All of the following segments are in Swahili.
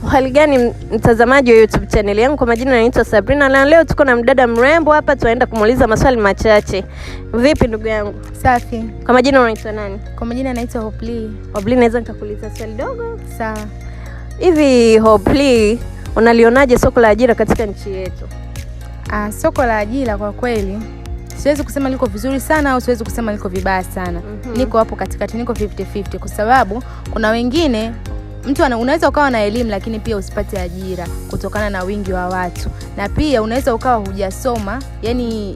Hali gani mtazamaji wa YouTube channel yangu, kwa majina naitwa Sabrina na leo tuko na mdada mrembo hapa, tunaenda kumuuliza maswali machache. Vipi ndugu yangu? Safi. Kwa majina unaitwa nani? Kwa majina naitwa Hopli. Hopli, naweza nikakuuliza swali dogo? Sawa. Hivi Hopli, unalionaje soko la ajira katika nchi yetu? Soko la ajira kwa kweli siwezi kusema liko vizuri sana au siwezi kusema liko vibaya sana. Niko hapo katikati, niko 50-50 kwa sababu kuna wengine unaweza ukawa na elimu lakini pia usipate ajira kutokana na wingi wa watu. Na pia unaweza ukawa hujasoma, yani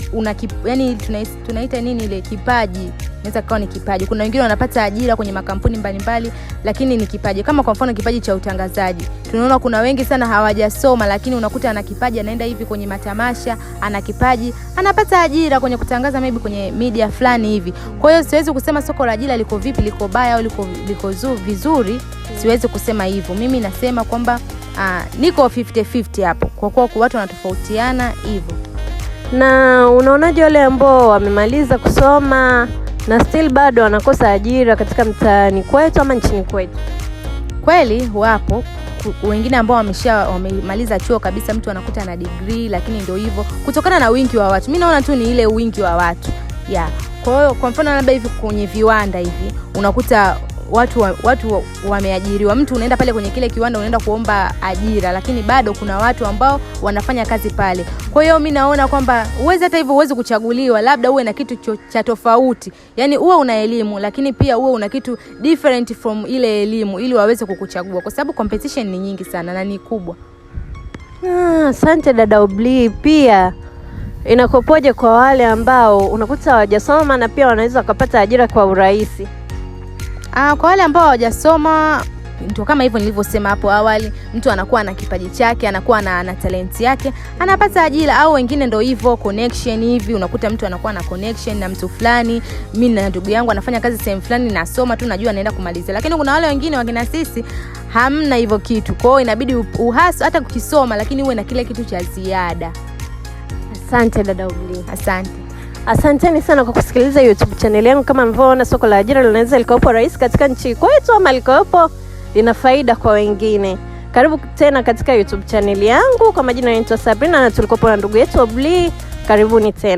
tunaita nini ile kipaji. Inaweza kuwa ni kipaji. Kuna wengine wanapata ajira kwenye makampuni mbalimbali lakini ni kipaji. Kama kwa mfano kipaji cha utangazaji. Tunaona kuna wengi sana hawajasoma lakini unakuta ana kipaji, anaenda hivi kwenye matamasha, ana kipaji, anapata ajira kwenye kutangaza maybe kwenye media fulani hivi. Kwa hiyo siwezi kusema soko la ajira liko vipi, liko baya au liko vizuri. Siwezi kusema hivyo. Mimi nasema kwamba niko 50-50 hapo. Kwa kuwa watu wanatofautiana hivyo. Na unaonaje wale ambao wamemaliza kusoma na still bado wanakosa ajira katika mtaani kwetu ama nchini kwetu? Kweli wapo wengine ambao wamemaliza chuo kabisa, mtu anakuta na degree lakini ndio hivyo kutokana na wingi wa watu. Mimi naona tu ni ile wingi wa watu. Kwa hiyo kwa mfano labda hivi kwenye viwanda hivi unakuta watu wameajiriwa. Mtu unaenda pale kwenye kile kiwanda unaenda kuomba ajira lakini bado kuna watu ambao wanafanya kazi pale. Kwa hiyo mimi naona kwamba hata hivyo uweze kuchaguliwa, labda uwe na kitu cha tofauti. Yaani uwe una elimu lakini pia uwe una kitu different from ile elimu ili waweze kukuchagua kwa sababu competition ni nyingi sana na ni kubwa. Asante dada Hopli. Pia inakopoje kwa wale ambao unakuta hawajasoma na pia wanaweza kupata ajira kwa urahisi? Kwa wale ambao hawajasoma ndio kama hivyo nilivyosema hapo awali, mtu anakuwa na kipaji chake, anakuwa na talent yake, anapata ajira. Au wengine ndio hivyo connection hivi, unakuta mtu anakuwa na connection na mtu fulani. Mimi na ndugu yangu anafanya kazi sehemu fulani, nasoma tu najua naenda kumaliza. Lakini kuna wale wengine wakina sisi hamna hivyo kitu. Kwa hiyo inabidi uhasu hata ukisoma lakini uwe na kile kitu cha ziada. Asante dada Hopli. Asante. Asanteni sana kwa kusikiliza YouTube channel yangu. Kama mlivyoona, soko la ajira linaweza likawepo rahisi katika nchi kwetu ama likawepo lina faida kwa wengine. Karibu tena katika YouTube channel yangu. Kwa majina naitwa Sabrina na tulikuwa na ndugu yetu Hopli. Karibuni tena.